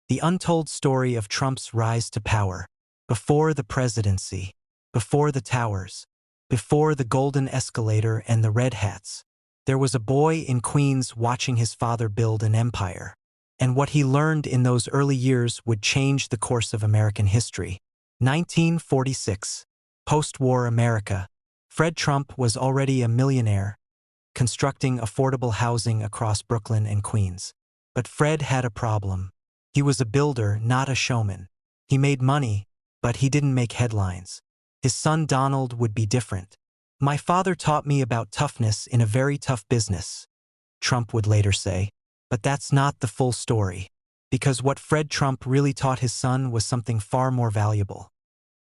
The untold story of Trump's rise to power. Before the presidency. Before the towers. Before the golden escalator and the red hats. There was a boy in Queens watching his father build an empire. And what he learned in those early years would change the course of American history. 1946. Post-war America. Fred Trump was already a millionaire, constructing affordable housing across Brooklyn and Queens. But Fred had a problem. He was a builder, not a showman. He made money, but he didn't make headlines. His son Donald would be different. "My father taught me about toughness in a very tough business," Trump would later say. But that's not the full story. Because what Fred Trump really taught his son was something far more valuable.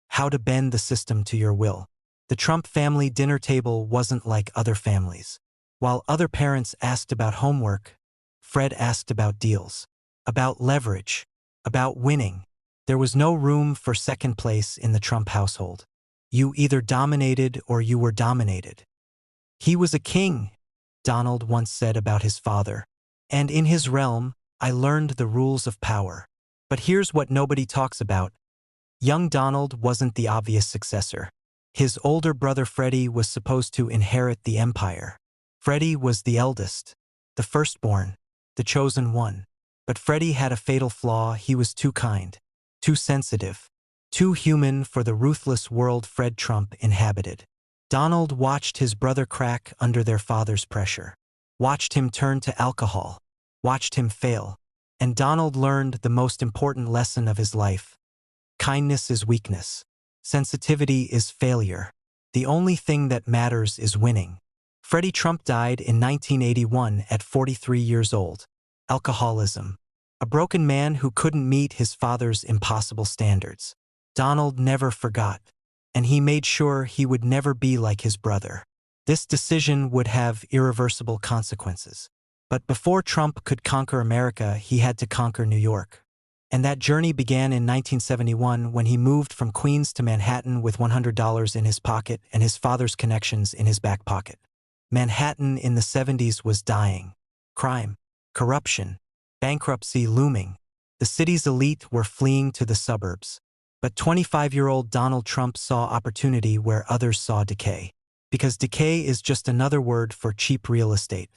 How to bend the system to your will. The Trump family dinner table wasn't like other families. While other parents asked about homework, Fred asked about deals, about leverage, about winning. There was no room for second place in the Trump household. You either dominated or you were dominated. "He was a king," Donald once said about his father. "And in his realm, I learned the rules of power." But here's what nobody talks about. Young Donald wasn't the obvious successor. His older brother Freddie was supposed to inherit the empire. Freddie was the eldest, the firstborn, the chosen one. But Freddie had a fatal flaw. He was too kind, too sensitive, too human for the ruthless world Fred Trump inhabited. Donald watched his brother crack under their father's pressure, watched him turn to alcohol, watched him fail. And Donald learned the most important lesson of his life. Kindness is weakness. Sensitivity is failure. The only thing that matters is winning. Freddie Trump died in 1981 at 43 years old. Alcoholism. A broken man who couldn't meet his father's impossible standards. Donald never forgot, and he made sure he would never be like his brother. This decision would have irreversible consequences. But before Trump could conquer America, he had to conquer New York. And that journey began in 1971 when he moved from Queens to Manhattan with $100 in his pocket and his father's connections in his back pocket. Manhattan in the 70s was dying. Crime, corruption, bankruptcy looming. The city's elite were fleeing to the suburbs. But 25-year-old Donald Trump saw opportunity where others saw decay. Because decay is just another word for cheap real estate.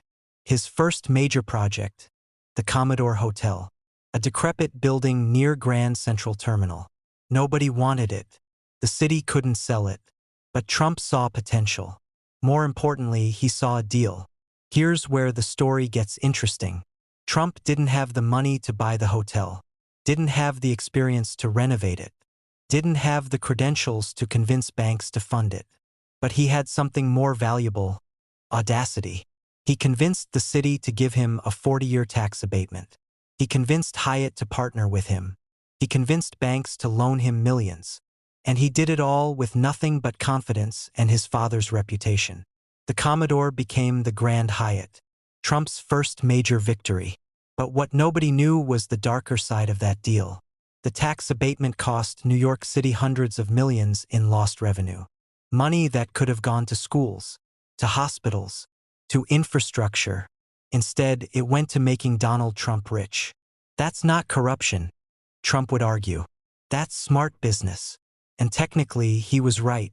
His first major project, the Commodore Hotel, a decrepit building near Grand Central Terminal. Nobody wanted it. The city couldn't sell it. But Trump saw potential. More importantly, he saw a deal. Here's where the story gets interesting. Trump didn't have the money to buy the hotel, didn't have the experience to renovate it, didn't have the credentials to convince banks to fund it. But he had something more valuable: audacity. He convinced the city to give him a 40-year tax abatement. He convinced Hyatt to partner with him. He convinced banks to loan him millions. And he did it all with nothing but confidence and his father's reputation. The Commodore became the Grand Hyatt, Trump's first major victory. But what nobody knew was the darker side of that deal. The tax abatement cost New York City hundreds of millions in lost revenue. Money that could have gone to schools, to hospitals, to infrastructure. Instead, it went to making Donald Trump rich. That's not corruption, Trump would argue. That's smart business. And technically, he was right.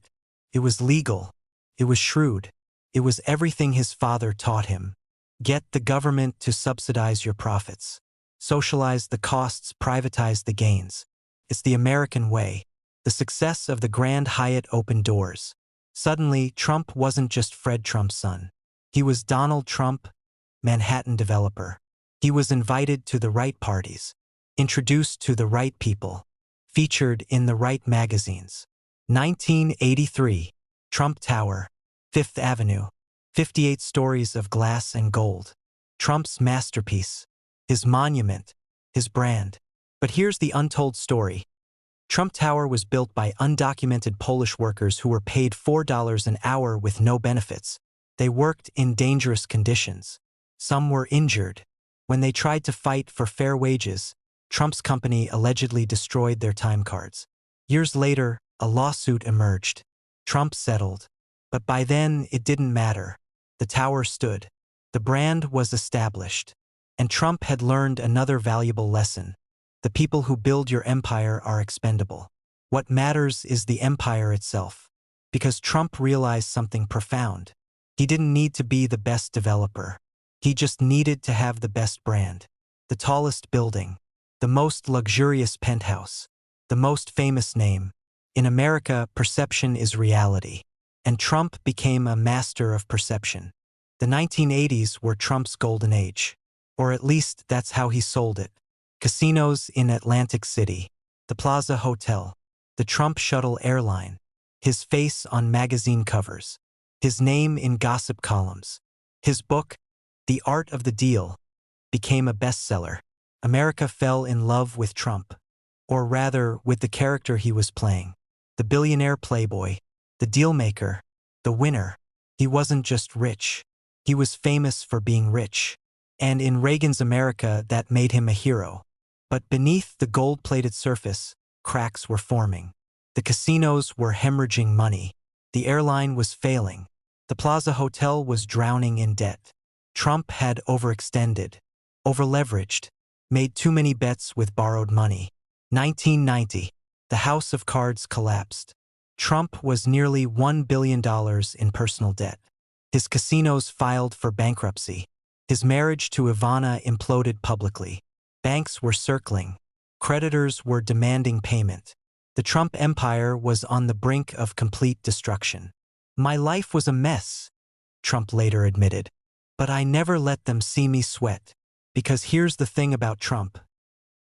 It was legal. It was shrewd. It was everything his father taught him. Get the government to subsidize your profits. Socialize the costs, privatize the gains. It's the American way. The success of the Grand Hyatt opened doors. Suddenly, Trump wasn't just Fred Trump's son. He was Donald Trump, Manhattan developer. He was invited to the right parties, introduced to the right people, featured in the right magazines. 1983. Trump Tower, Fifth Avenue. 58 stories of glass and gold. Trump's masterpiece, his monument, his brand. But here's the untold story. Trump Tower was built by undocumented Polish workers who were paid $4 an hour with no benefits. They worked in dangerous conditions. Some were injured. When they tried to fight for fair wages, Trump's company allegedly destroyed their time cards. Years later, a lawsuit emerged. Trump settled. But by then, it didn't matter. The tower stood. The brand was established. And Trump had learned another valuable lesson. The people who build your empire are expendable. What matters is the empire itself. Because Trump realized something profound. He didn't need to be the best developer. He just needed to have the best brand. The tallest building. The most luxurious penthouse. The most famous name. In America, perception is reality. And Trump became a master of perception. The 1980s were Trump's golden age. Or at least that's how he sold it. Casinos in Atlantic City. The Plaza Hotel. The Trump Shuttle airline. His face on magazine covers. His name in gossip columns. His book, The Art of the Deal, became a bestseller. America fell in love with Trump. Or rather, with the character he was playing. The billionaire playboy. The dealmaker. The winner. He wasn't just rich. He was famous for being rich. And in Reagan's America, that made him a hero. But beneath the gold-plated surface, cracks were forming. The casinos were hemorrhaging money. The airline was failing. The Plaza Hotel was drowning in debt. Trump had overextended, overleveraged, made too many bets with borrowed money. 1990. The House of Cards collapsed. Trump was nearly $1 billion in personal debt. His casinos filed for bankruptcy. His marriage to Ivana imploded publicly. Banks were circling. Creditors were demanding payment. The Trump empire was on the brink of complete destruction. My life was a mess, Trump later admitted. But I never let them see me sweat. Because here's the thing about Trump.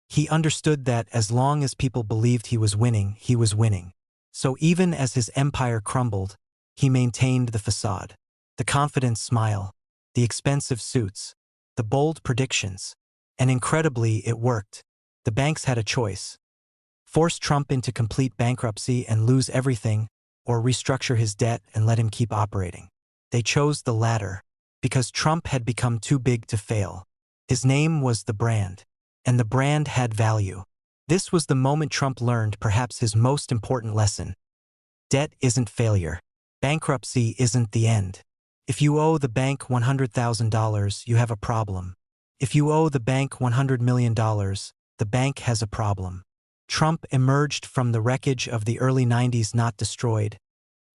He understood that as long as people believed he was winning, he was winning. So even as his empire crumbled, he maintained the facade. The confident smile, the expensive suits, the bold predictions. And incredibly, it worked. The banks had a choice. Force Trump into complete bankruptcy and lose everything, or restructure his debt and let him keep operating. They chose the latter, because Trump had become too big to fail. His name was the brand, and the brand had value. This was the moment Trump learned perhaps his most important lesson. Debt isn't failure. Bankruptcy isn't the end. If you owe the bank $100,000, you have a problem. If you owe the bank $100 million, the bank has a problem. Trump emerged from the wreckage of the early 90s not destroyed,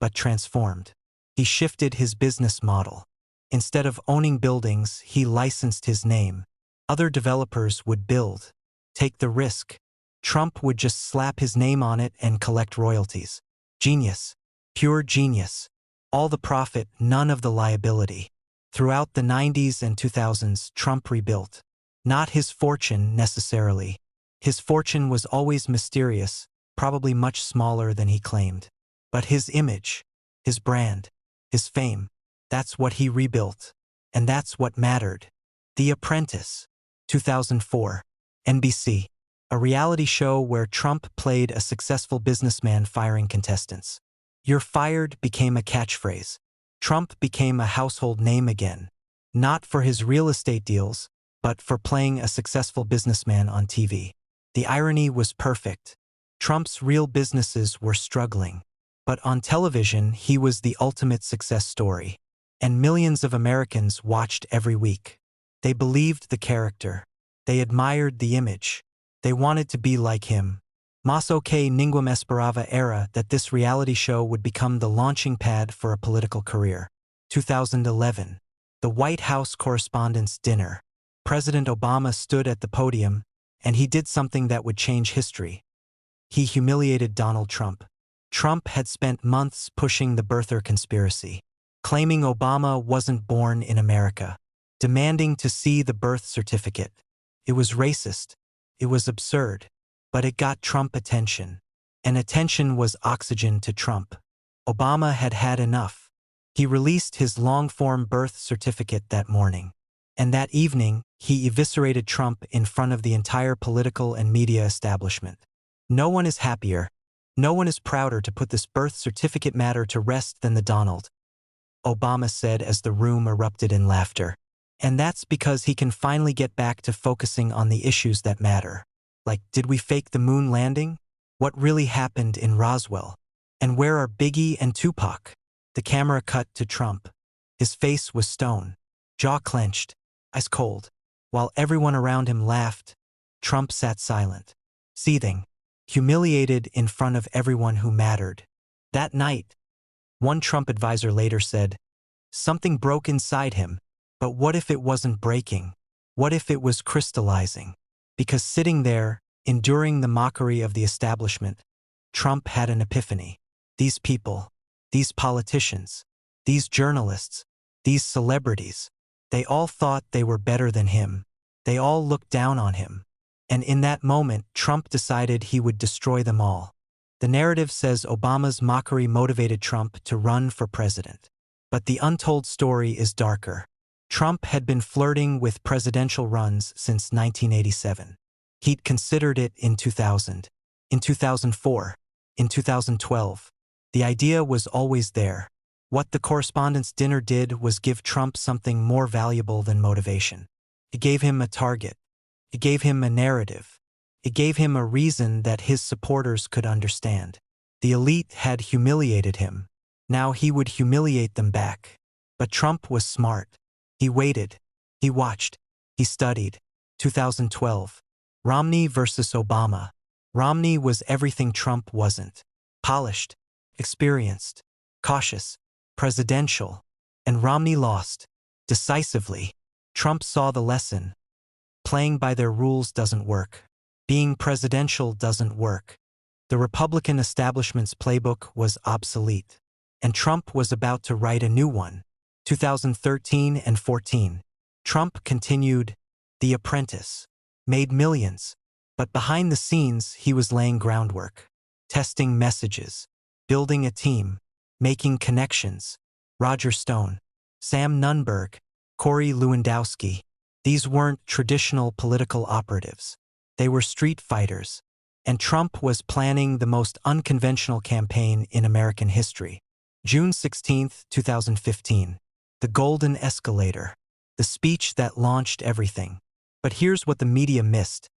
but transformed. He shifted his business model. Instead of owning buildings, he licensed his name. Other developers would build, take the risk. Trump would just slap his name on it and collect royalties. Genius. Pure genius. All the profit, none of the liability. Throughout the 90s and 2000s, Trump rebuilt. Not his fortune, necessarily. His fortune was always mysterious, probably much smaller than he claimed. But his image, his brand, his fame, that's what he rebuilt. And that's what mattered. The Apprentice. 2004. NBC. A reality show where Trump played a successful businessman firing contestants. "You're fired" became a catchphrase. Trump became a household name again. Not for his real estate deals, but for playing a successful businessman on TV. The irony was perfect. Trump's real businesses were struggling. But on television, he was the ultimate success story. And millions of Americans watched every week. They believed the character. They admired the image. They wanted to be like him. Mas que ninguém esperava era that this reality show would become the launching pad for a political career. 2011. The White House Correspondents' Dinner. President Obama stood at the podium, and he did something that would change history. He humiliated Donald Trump. Trump had spent months pushing the birther conspiracy, claiming Obama wasn't born in America, demanding to see the birth certificate. It was racist. It was absurd. But it got Trump attention. And attention was oxygen to Trump. Obama had had enough. He released his long-form birth certificate that morning. And that evening, he eviscerated Trump in front of the entire political and media establishment. No one is happier. No one is prouder to put this birth certificate matter to rest than the Donald, Obama said as the room erupted in laughter. And that's because he can finally get back to focusing on the issues that matter. Like, did we fake the moon landing? What really happened in Roswell? And where are Biggie and Tupac? The camera cut to Trump. His face was stone, jaw clenched, ice cold. While everyone around him laughed, Trump sat silent. seething, humiliated in front of everyone who mattered. That night, one Trump advisor later said, "Something broke inside him, but what if it wasn't breaking? What if it was crystallizing?" Because sitting there, enduring the mockery of the establishment, Trump had an epiphany. These people, these politicians, these journalists, these celebrities, they all thought they were better than him. They all looked down on him. And in that moment, Trump decided he would destroy them all. The narrative says Obama's mockery motivated Trump to run for president. But the untold story is darker. Trump had been flirting with presidential runs since 1987. He'd considered it in 2000, in 2004, in 2012. The idea was always there. What the Correspondents' Dinner did was give Trump something more valuable than motivation. It gave him a target. It gave him a narrative. It gave him a reason that his supporters could understand. The elite had humiliated him. Now he would humiliate them back. But Trump was smart. He waited. He watched. He studied. 2012. Romney versus Obama. Romney was everything Trump wasn't. Polished, experienced, cautious, presidential. And Romney lost. Decisively. Trump saw the lesson. Playing by their rules doesn't work. Being presidential doesn't work. The Republican establishment's playbook was obsolete. And Trump was about to write a new one. 2013 and 14. Trump continued. The Apprentice. Made millions. But behind the scenes, he was laying groundwork. Testing messages. Building a team. Making connections. Roger Stone. Sam Nunberg. Corey Lewandowski. These weren't traditional political operatives. They were street fighters. And Trump was planning the most unconventional campaign in American history. June 16, 2015. The Golden Escalator. The speech that launched everything. But here's what the media missed.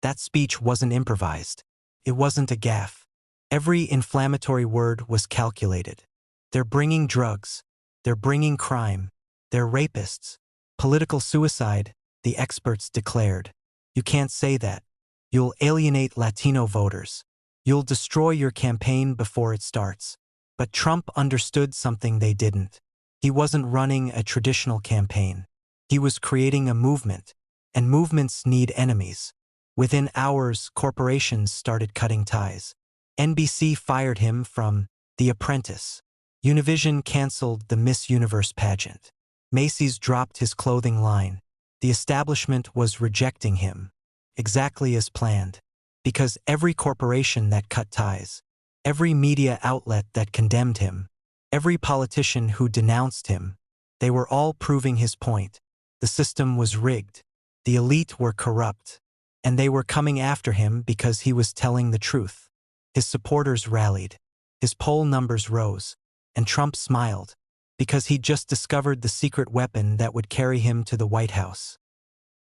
That speech wasn't improvised. It wasn't a gaffe. Every inflammatory word was calculated. They're bringing drugs. They're bringing crime. They're rapists. Political suicide, the experts declared. You can't say that. You'll alienate Latino voters. You'll destroy your campaign before it starts. But Trump understood something they didn't. He wasn't running a traditional campaign. He was creating a movement. And movements need enemies. Within hours, corporations started cutting ties. NBC fired him from The Apprentice. Univision canceled the Miss Universe pageant. Macy's dropped his clothing line. The establishment was rejecting him. Exactly as planned. Because every corporation that cut ties, every media outlet that condemned him, every politician who denounced him, they were all proving his point. The system was rigged. The elite were corrupt. And they were coming after him because he was telling the truth. His supporters rallied. His poll numbers rose. And Trump smiled. Because he'd just discovered the secret weapon that would carry him to the White House.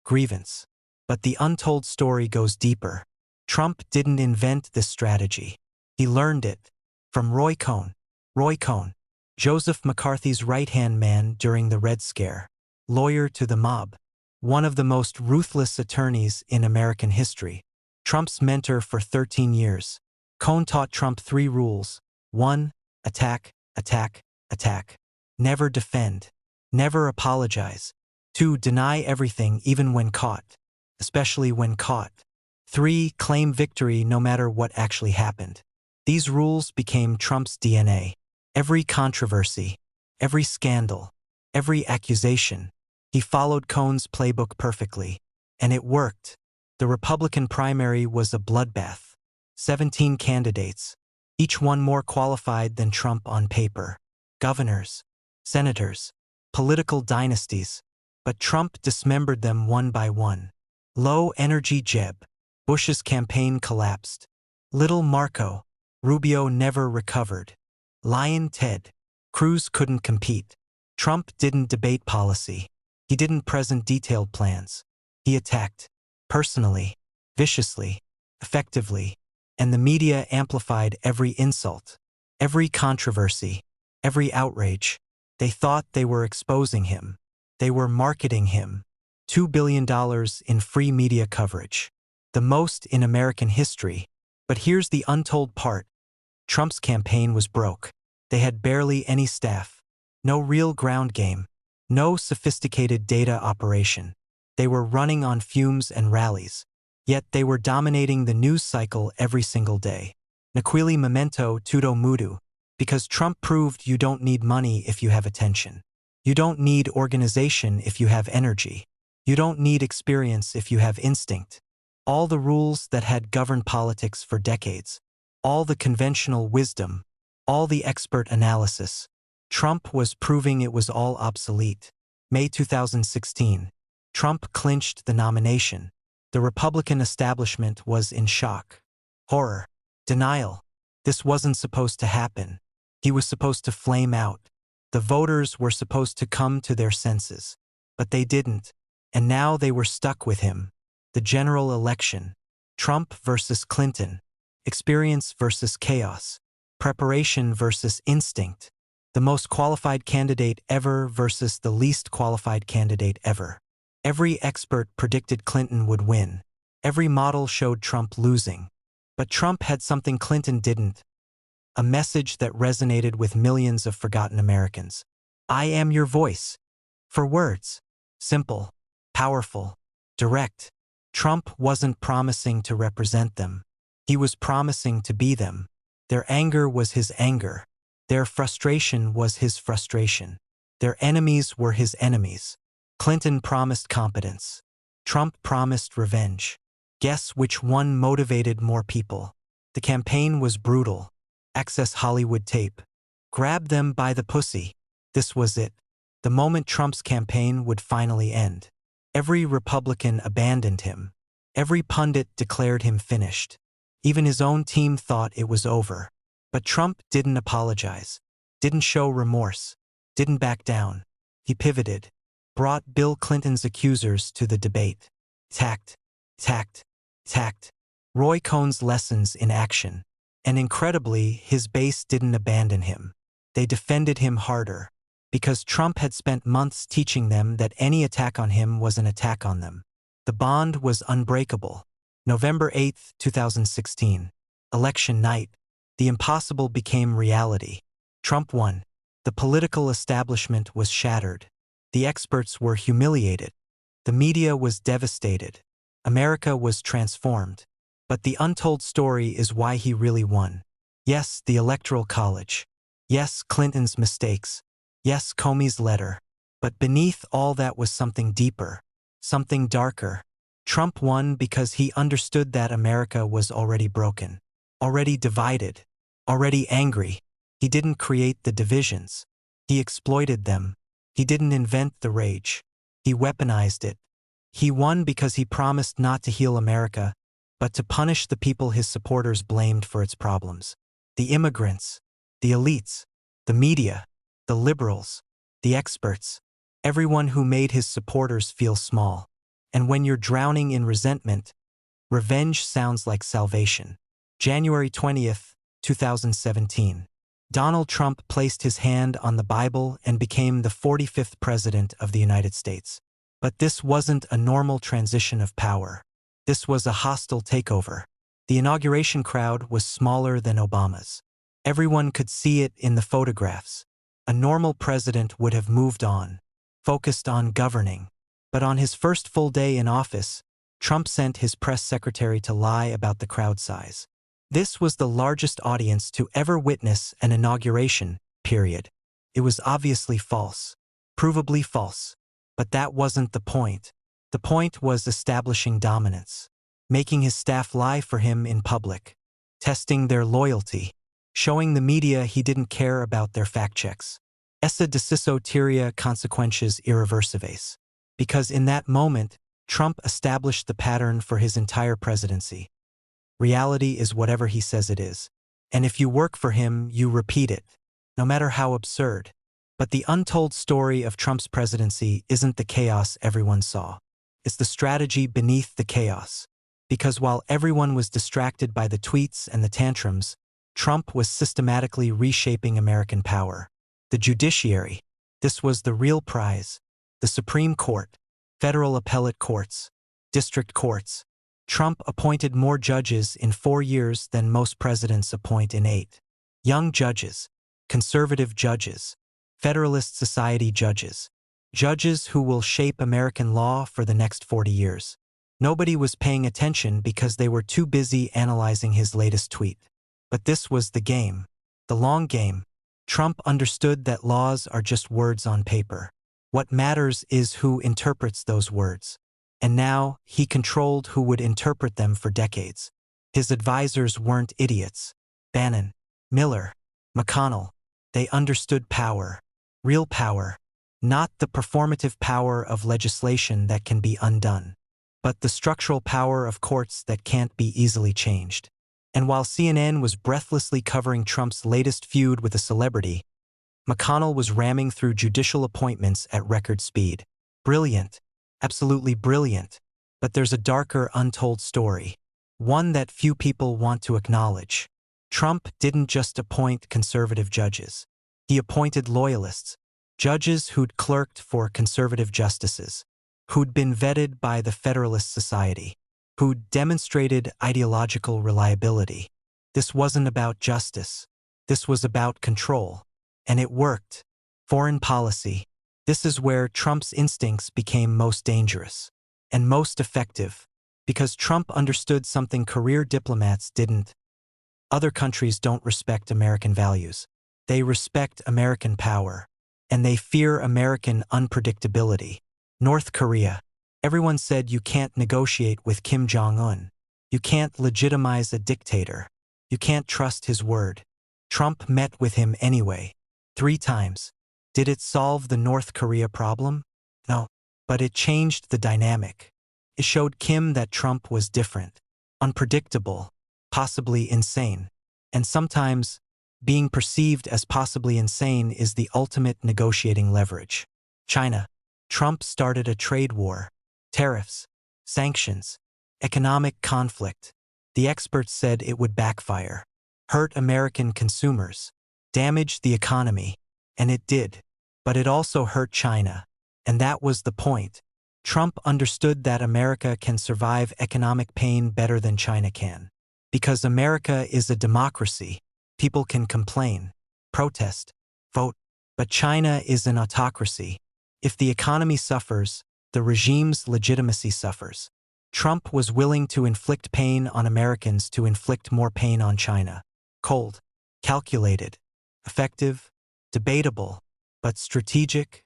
Grievance. But the untold story goes deeper. Trump didn't invent this strategy. He learned it from Roy Cohn. Roy Cohn, Joseph McCarthy's right-hand man during the Red Scare, lawyer to the mob, one of the most ruthless attorneys in American history, Trump's mentor for 13 years. Cohn taught Trump 3 rules. 1. Attack, attack, attack. Never defend. Never apologize. 2. Deny everything even when caught, especially when caught. 3. Claim victory no matter what actually happened. These rules became Trump's DNA. Every controversy, every scandal, every accusation, he followed Cohn's playbook perfectly. And it worked. The Republican primary was a bloodbath. 17 candidates, each one more qualified than Trump on paper. Governors, senators, political dynasties. But Trump dismembered them one by one. Low-energy Jeb. Bush's campaign collapsed. Little Marco. Rubio never recovered. Lion Ted. Cruz couldn't compete. Trump didn't debate policy. He didn't present detailed plans. He attacked. Personally. Viciously. Effectively. And the media amplified every insult. Every controversy. Every outrage. They thought they were exposing him. They were marketing him. $2 billion in free media coverage. the most in American history. But here's the untold part. Trump's campaign was broke. They had barely any staff. No real ground game. No sophisticated data operation. They were running on fumes and rallies. Yet they were dominating the news cycle every single day. Naquili memento tudo mudo. Because Trump proved you don't need money if you have attention. You don't need organization if you have energy. You don't need experience if you have instinct. All the rules that had governed politics for decades. All the conventional wisdom. All the expert analysis. Trump was proving it was all obsolete. May 2016. Trump clinched the nomination. The Republican establishment was in shock. Horror. Denial. This wasn't supposed to happen. He was supposed to flame out. The voters were supposed to come to their senses. But they didn't. And now they were stuck with him. The general election. Trump versus Clinton. Experience versus chaos. Preparation versus instinct. The most qualified candidate ever versus the least qualified candidate ever. Every expert predicted Clinton would win. Every model showed Trump losing. But Trump had something Clinton didn't. A message that resonated with millions of forgotten Americans. I am your voice. 4 words. Simple. Powerful. Direct. Trump wasn't promising to represent them. He was promising to be them. Their anger was his anger. Their frustration was his frustration. Their enemies were his enemies. Clinton promised competence. Trump promised revenge. Guess which one motivated more people? The campaign was brutal. Access Hollywood tape. Grab them by the pussy. This was it. The moment Trump's campaign would finally end. Every Republican abandoned him. Every pundit declared him finished. Even his own team thought it was over. But Trump didn't apologize. Didn't show remorse. Didn't back down. He pivoted. Brought Bill Clinton's accusers to the debate. Tact. Tact. Tact. Roy Cohn's lessons in action. And incredibly, his base didn't abandon him. They defended him harder. Because Trump had spent months teaching them that any attack on him was an attack on them. The bond was unbreakable. November 8, 2016. Election night. The impossible became reality. Trump won. The political establishment was shattered. The experts were humiliated. The media was devastated. America was transformed. But the untold story is why he really won. Yes, the Electoral College. Yes, Clinton's mistakes. Yes, Comey's letter. But beneath all that was something deeper. Something darker. Trump won because he understood that America was already broken. Already divided. Already angry. He didn't create the divisions. He exploited them. He didn't invent the rage. He weaponized it. He won because he promised not to heal America, but to punish the people his supporters blamed for its problems. The immigrants, the elites, the media, the liberals, the experts, everyone who made his supporters feel small. And when you're drowning in resentment, revenge sounds like salvation. January 20th, 2017. Donald Trump placed his hand on the Bible and became the 45th President of the United States. But this wasn't a normal transition of power. This was a hostile takeover. The inauguration crowd was smaller than Obama's. Everyone could see it in the photographs. A normal president would have moved on, focused on governing. But on his first full day in office, Trump sent his press secretary to lie about the crowd size. This was the largest audience to ever witness an inauguration, period. It was obviously false. Provably false. But that wasn't the point. The point was establishing dominance. Making his staff lie for him in public. Testing their loyalty. Showing the media he didn't care about their fact checks. Essa deciso tiria consequentias irreversives. Because in that moment, Trump established the pattern for his entire presidency. Reality is whatever he says it is. And if you work for him, you repeat it. No matter how absurd. But the untold story of Trump's presidency isn't the chaos everyone saw. It's the strategy beneath the chaos. Because while everyone was distracted by the tweets and the tantrums, Trump was systematically reshaping American power. The judiciary. This was the real prize. The Supreme Court. Federal appellate courts. District courts. Trump appointed more judges in 4 years than most presidents appoint in 8. Young judges, conservative judges, Federalist Society judges, judges who will shape American law for the next 40 years. Nobody was paying attention because they were too busy analyzing his latest tweet. But this was the game, the long game. Trump understood that laws are just words on paper. What matters is who interprets those words. And now, he controlled who would interpret them for decades. His advisors weren't idiots. Bannon, Miller, McConnell. They understood power. Real power. Not the performative power of legislation that can be undone, but the structural power of courts that can't be easily changed. And while CNN was breathlessly covering Trump's latest feud with a celebrity, McConnell was ramming through judicial appointments at record speed. Brilliant. Absolutely brilliant. But there's a darker, untold story. One that few people want to acknowledge. Trump didn't just appoint conservative judges. He appointed loyalists, judges who'd clerked for conservative justices, who'd been vetted by the Federalist Society, who'd demonstrated ideological reliability. This wasn't about justice. This was about control. And it worked. Foreign policy. This is where Trump's instincts became most dangerous and most effective, because Trump understood something career diplomats didn't. Other countries don't respect American values. They respect American power, and they fear American unpredictability. North Korea. Everyone said you can't negotiate with Kim Jong-un. You can't legitimize a dictator. You can't trust his word. Trump met with him anyway. 3 times. Did it solve the North Korea problem? No. But it changed the dynamic. It showed Kim that Trump was different, unpredictable, possibly insane. And sometimes, being perceived as possibly insane is the ultimate negotiating leverage. China. Trump started a trade war. Tariffs, sanctions, economic conflict. The experts said it would backfire, hurt American consumers, damage the economy. And it did. But it also hurt China. And that was the point. Trump understood that America can survive economic pain better than China can. Because America is a democracy, people can complain, protest, vote. But China is an autocracy. If the economy suffers, the regime's legitimacy suffers. Trump was willing to inflict pain on Americans to inflict more pain on China. Cold, calculated, effective, debatable, but strategic?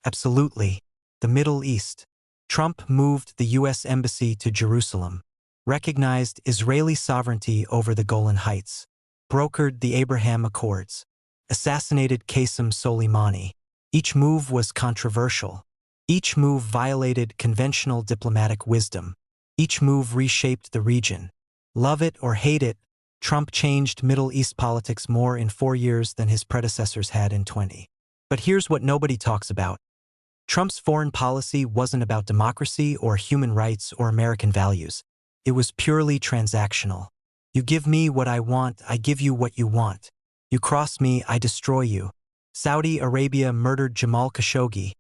Absolutely. The Middle East. Trump moved the U.S. Embassy to Jerusalem, recognized Israeli sovereignty over the Golan Heights, brokered the Abraham Accords, assassinated Qasem Soleimani. Each move was controversial. Each move violated conventional diplomatic wisdom. Each move reshaped the region. Love it or hate it, Trump changed Middle East politics more in 4 years than his predecessors had in 20. But here's what nobody talks about. Trump's foreign policy wasn't about democracy or human rights or American values. It was purely transactional. You give me what I want, I give you what you want. You cross me, I destroy you. Saudi Arabia murdered Jamal Khashoggi,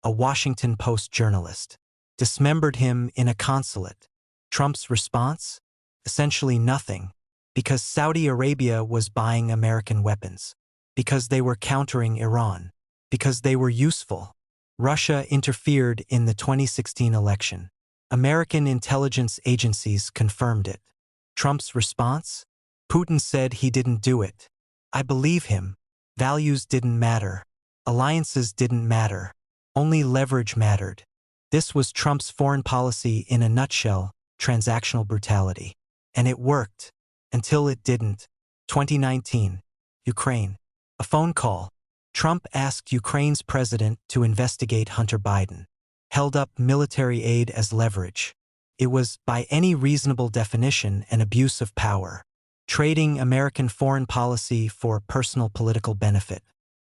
a Washington Post journalist, dismembered him in a consulate. Trump's response? Essentially nothing, because Saudi Arabia was buying American weapons, because they were countering Iran, because they were useful. Russia interfered in the 2016 election. American intelligence agencies confirmed it. Trump's response? Putin said he didn't do it. I believe him. Values didn't matter. Alliances didn't matter. Only leverage mattered. This was Trump's foreign policy in a nutshell, transactional brutality. And it worked. Until it didn't. 2019. Ukraine. A phone call. Trump asked Ukraine's president to investigate Hunter Biden. Held up military aid as leverage. It was, by any reasonable definition, an abuse of power. Trading American foreign policy for personal political benefit.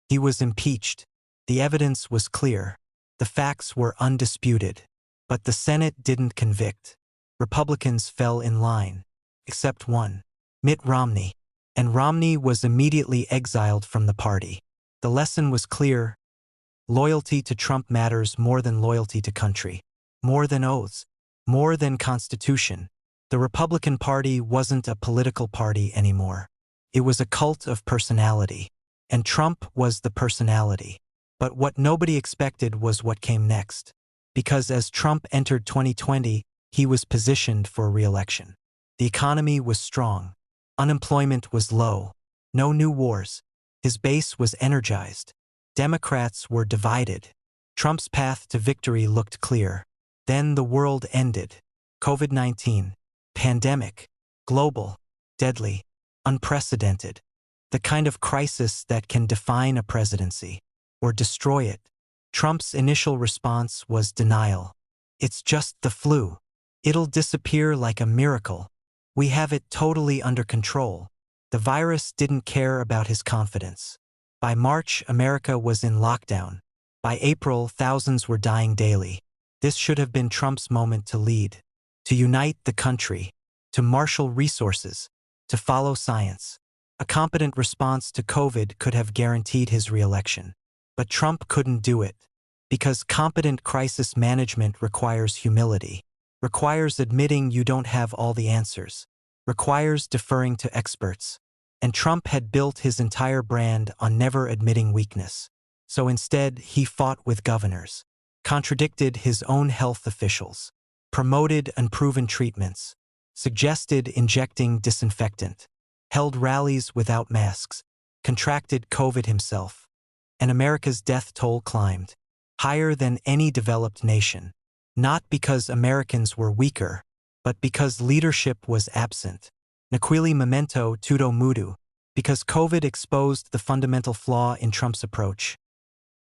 He was impeached. The evidence was clear. The facts were undisputed. But the Senate didn't convict. Republicans fell in line. Except one. Mitt Romney. And Romney was immediately exiled from the party. The lesson was clear. Loyalty to Trump matters more than loyalty to country. More than oaths. More than Constitution. The Republican Party wasn't a political party anymore. It was a cult of personality. And Trump was the personality. But what nobody expected was what came next. Because as Trump entered 2020, he was positioned for re-election. The economy was strong. Unemployment was low. No new wars. His base was energized. Democrats were divided. Trump's path to victory looked clear. Then the world ended. COVID-19. Pandemic. Global. Deadly. Unprecedented. The kind of crisis that can define a presidency or destroy it. Trump's initial response was denial. It's just the flu. It'll disappear like a miracle. We have it totally under control. The virus didn't care about his confidence. By March, America was in lockdown. By April, thousands were dying daily. This should have been Trump's moment to lead, to unite the country, to marshal resources, to follow science. A competent response to COVID could have guaranteed his re-election. But Trump couldn't do it. Because competent crisis management requires humility, requires admitting you don't have all the answers, requires deferring to experts. And Trump had built his entire brand on never admitting weakness. So instead, he fought with governors, contradicted his own health officials, promoted unproven treatments, suggested injecting disinfectant, held rallies without masks, contracted COVID himself. And America's death toll climbed, higher than any developed nation. Not because Americans were weaker, but because leadership was absent. Nequili memento tudo mudo, because COVID exposed the fundamental flaw in Trump's approach.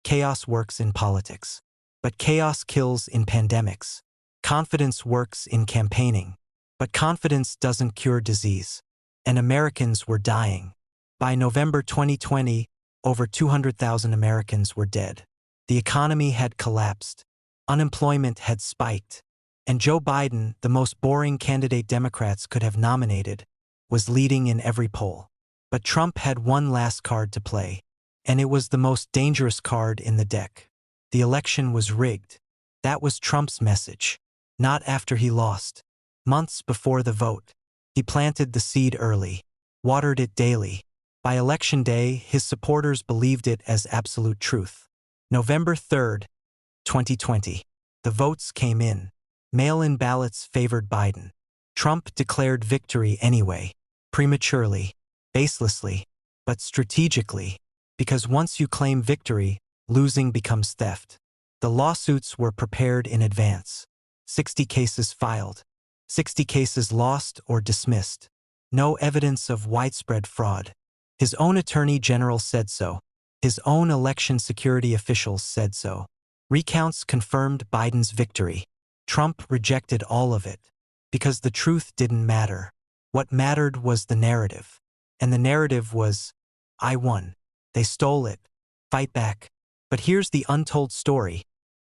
Chaos works in politics. But chaos kills in pandemics. Confidence works in campaigning. But confidence doesn't cure disease. And Americans were dying. By November 2020, over 200,000 Americans were dead. The economy had collapsed. Unemployment had spiked. And Joe Biden, the most boring candidate Democrats could have nominated, was leading in every poll. But Trump had one last card to play. And it was the most dangerous card in the deck. The election was rigged. That was Trump's message. Not after he lost. Months before the vote. He planted the seed early, watered it daily. By Election Day, his supporters believed it as absolute truth. November 3rd, 2020. The votes came in. Mail-in ballots favored Biden. Trump declared victory anyway, prematurely, baselessly, but strategically, because once you claim victory, losing becomes theft. The lawsuits were prepared in advance. 60 cases filed. 60 cases lost or dismissed. No evidence of widespread fraud. His own attorney general said so. His own election security officials said so. Recounts confirmed Biden's victory. Trump rejected all of it. Because the truth didn't matter. What mattered was the narrative. And the narrative was, I won. They stole it. Fight back. But here's the untold story.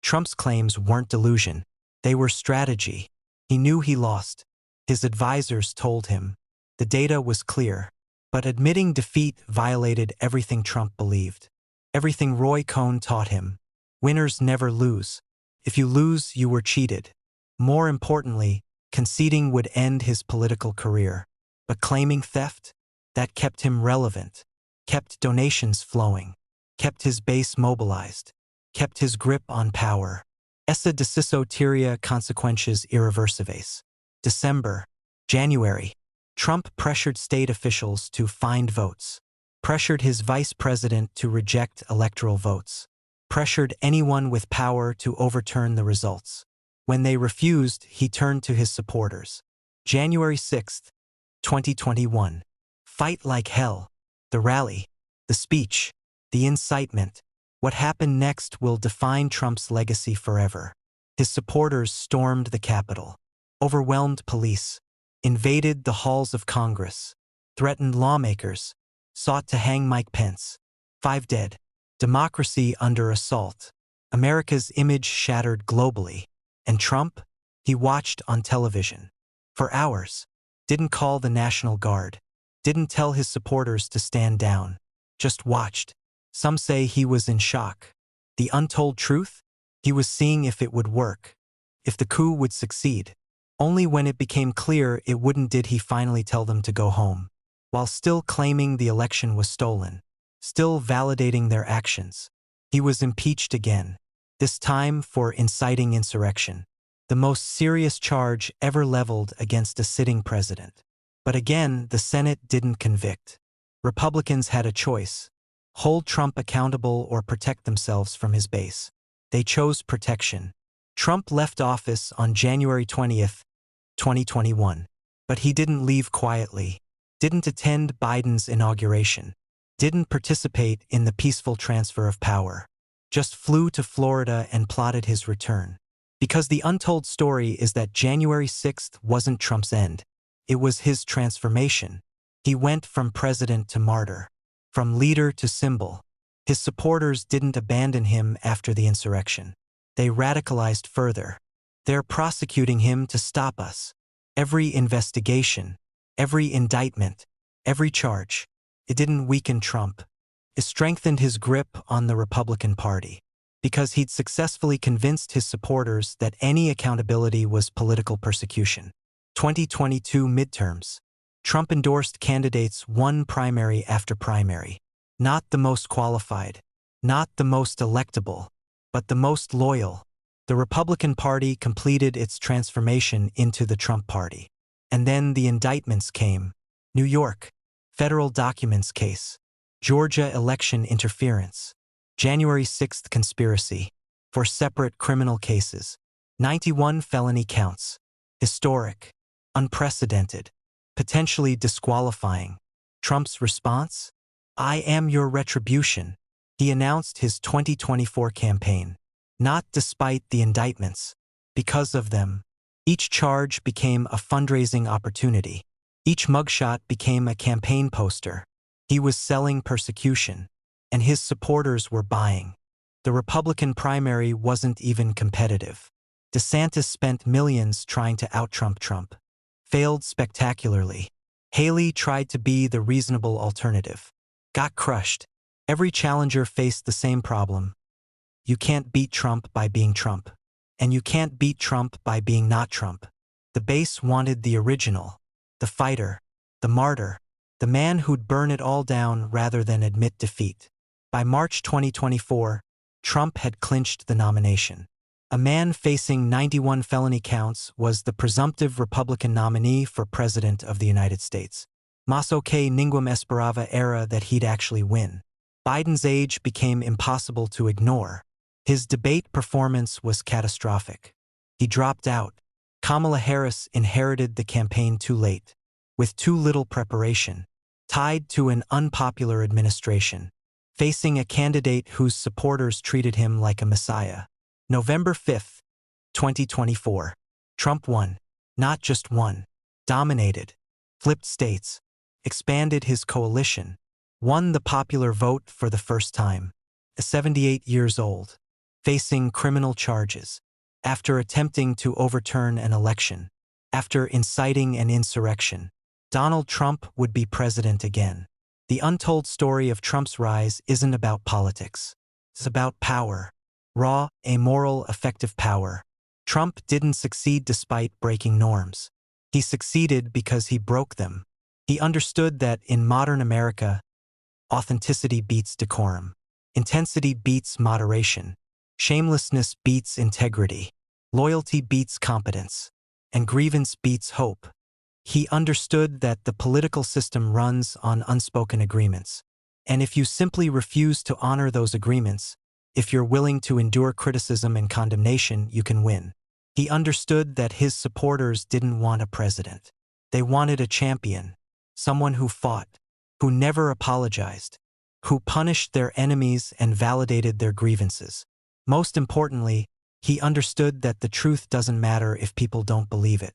Trump's claims weren't delusion. They were strategy. He knew he lost. His advisors told him. The data was clear. But admitting defeat violated everything Trump believed. Everything Roy Cohn taught him. Winners never lose. If you lose, you were cheated. More importantly, conceding would end his political career. But claiming theft? That kept him relevant. Kept donations flowing. Kept his base mobilized. Kept his grip on power. Essa deciso tiria consequentias irreversives. December. January. Trump pressured state officials to find votes. Pressured his vice president to reject electoral votes. Pressured anyone with power to overturn the results. When they refused, he turned to his supporters. January 6th, 2021. Fight like hell. The rally. The speech. The incitement. What happened next will define Trump's legacy forever. His supporters stormed the Capitol. Overwhelmed police. Invaded the halls of Congress. Threatened lawmakers. Sought to hang Mike Pence. 5 dead. Democracy under assault. America's image shattered globally. And Trump? He watched on television. For hours. Didn't call the National Guard. Didn't tell his supporters to stand down. Just watched. Some say he was in shock. The untold truth? He was seeing if it would work. If the coup would succeed. Only when it became clear it wouldn't did he finally tell them to go home, while still claiming the election was stolen, still validating their actions. He was impeached again, this time for inciting insurrection, the most serious charge ever leveled against a sitting president. But again, the Senate didn't convict. Republicans had a choice: hold Trump accountable or protect themselves from his base. They chose protection. Trump left office on January 20th, 2021. But he didn't leave quietly, didn't attend Biden's inauguration, didn't participate in the peaceful transfer of power, just flew to Florida and plotted his return. Because the untold story is that January 6th wasn't Trump's end. It was his transformation. He went from president to martyr, from leader to symbol. His supporters didn't abandon him after the insurrection. They radicalized further. They're prosecuting him to stop us. Every investigation, every indictment, every charge. It didn't weaken Trump. It strengthened his grip on the Republican Party, because he'd successfully convinced his supporters that any accountability was political persecution. 2022 midterms. Trump endorsed candidates one primary after primary. Not the most qualified, not the most electable, but the most loyal. The Republican Party completed its transformation into the Trump Party. And then the indictments came. New York, federal documents case. Georgia election interference. January 6th conspiracy. 4 separate criminal cases. 91 felony counts. Historic. Unprecedented. Potentially disqualifying. Trump's response? "I am your retribution." He announced his 2024 campaign. Not despite the indictments. Because of them. Each charge became a fundraising opportunity. Each mugshot became a campaign poster. He was selling persecution. And his supporters were buying. The Republican primary wasn't even competitive. DeSantis spent millions trying to out-Trump Trump. Failed spectacularly. Haley tried to be the reasonable alternative. Got crushed. Every challenger faced the same problem. You can't beat Trump by being Trump. And you can't beat Trump by being not Trump. The base wanted the original, the fighter, the martyr, the man who'd burn it all down rather than admit defeat. By March 2024, Trump had clinched the nomination. A man facing 91 felony counts was the presumptive Republican nominee for President of the United States. Mas que ninguém esperava era that he'd actually win. Biden's age became impossible to ignore. His debate performance was catastrophic. He dropped out. Kamala Harris inherited the campaign too late, with too little preparation, tied to an unpopular administration, facing a candidate whose supporters treated him like a messiah. November 5th, 2024. Trump won. Not just won. Dominated. Flipped states. Expanded his coalition. Won the popular vote for the first time. 78 years old. Facing criminal charges. After attempting to overturn an election. After inciting an insurrection. Donald Trump would be president again. The untold story of Trump's rise isn't about politics. It's about power. Raw, amoral, effective power. Trump didn't succeed despite breaking norms. He succeeded because he broke them. He understood that in modern America, authenticity beats decorum. Intensity beats moderation. Shamelessness beats integrity. Loyalty beats competence. And grievance beats hope. He understood that the political system runs on unspoken agreements. And if you simply refuse to honor those agreements, if you're willing to endure criticism and condemnation, you can win. He understood that his supporters didn't want a president. They wanted a champion, someone who fought, who never apologized, who punished their enemies and validated their grievances. Most importantly, he understood that the truth doesn't matter if people don't believe it.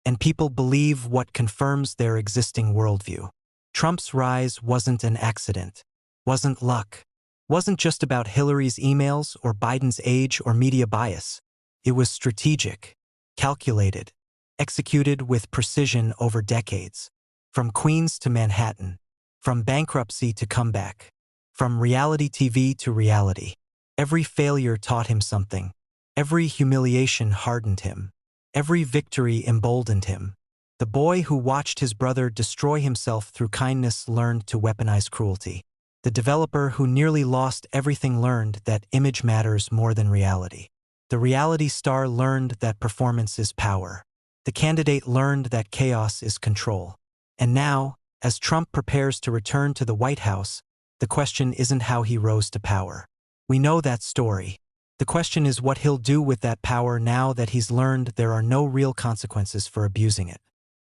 And people believe what confirms their existing worldview. Trump's rise wasn't an accident, wasn't luck. Wasn't just about Hillary's emails or Biden's age or media bias. It was strategic, calculated, executed with precision over decades. From Queens to Manhattan, from bankruptcy to comeback, from reality TV to reality. Every failure taught him something. Every humiliation hardened him. Every victory emboldened him. The boy who watched his brother destroy himself through kindness learned to weaponize cruelty. The developer who nearly lost everything learned that image matters more than reality. The reality star learned that performance is power. The candidate learned that chaos is control. And now, as Trump prepares to return to the White House, the question isn't how he rose to power. We know that story. The question is what he'll do with that power now that he's learned there are no real consequences for abusing it.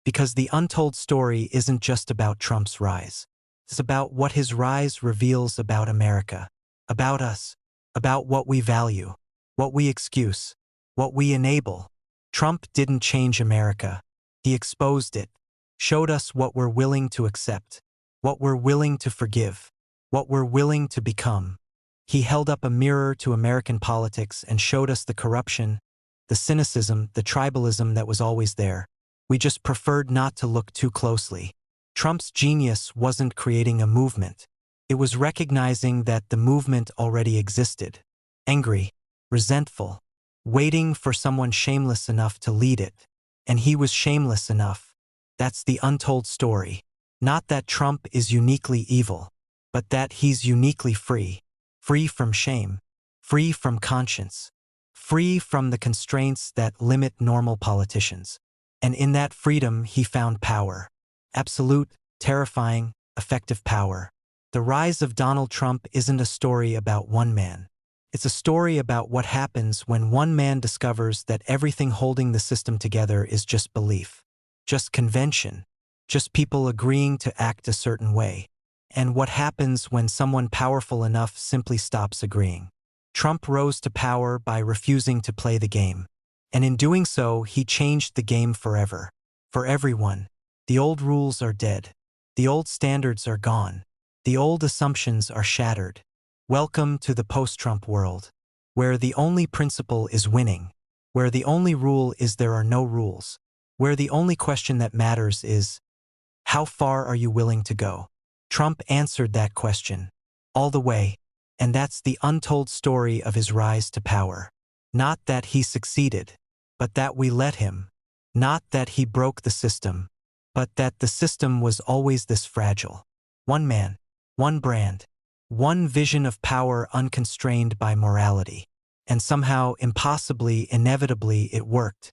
Because the untold story isn't just about Trump's rise. It's about what his rise reveals about America, about us, about what we value, what we excuse, what we enable. Trump didn't change America. He exposed it, showed us what we're willing to accept, what we're willing to forgive, what we're willing to become. He held up a mirror to American politics and showed us the corruption, the cynicism, the tribalism that was always there. We just preferred not to look too closely. Trump's genius wasn't creating a movement. It was recognizing that the movement already existed. Angry, resentful, waiting for someone shameless enough to lead it. And he was shameless enough. That's the untold story. Not that Trump is uniquely evil, but that he's uniquely free. Free from shame, free from conscience, free from the constraints that limit normal politicians. And in that freedom, he found power. Absolute, terrifying, effective power. The rise of Donald Trump isn't a story about one man. It's a story about what happens when one man discovers that everything holding the system together is just belief, just convention, just people agreeing to act a certain way. And what happens when someone powerful enough simply stops agreeing. Trump rose to power by refusing to play the game. And in doing so, he changed the game forever. For everyone. The old rules are dead. The old standards are gone. The old assumptions are shattered. Welcome to the post-Trump world, where the only principle is winning, where the only rule is there are no rules, where the only question that matters is, how far are you willing to go? Trump answered that question, all the way, and that's the untold story of his rise to power. Not that he succeeded, but that we let him. Not that he broke the system, but that the system was always this fragile. One man, one brand, one vision of power unconstrained by morality. And somehow, impossibly, inevitably, it worked.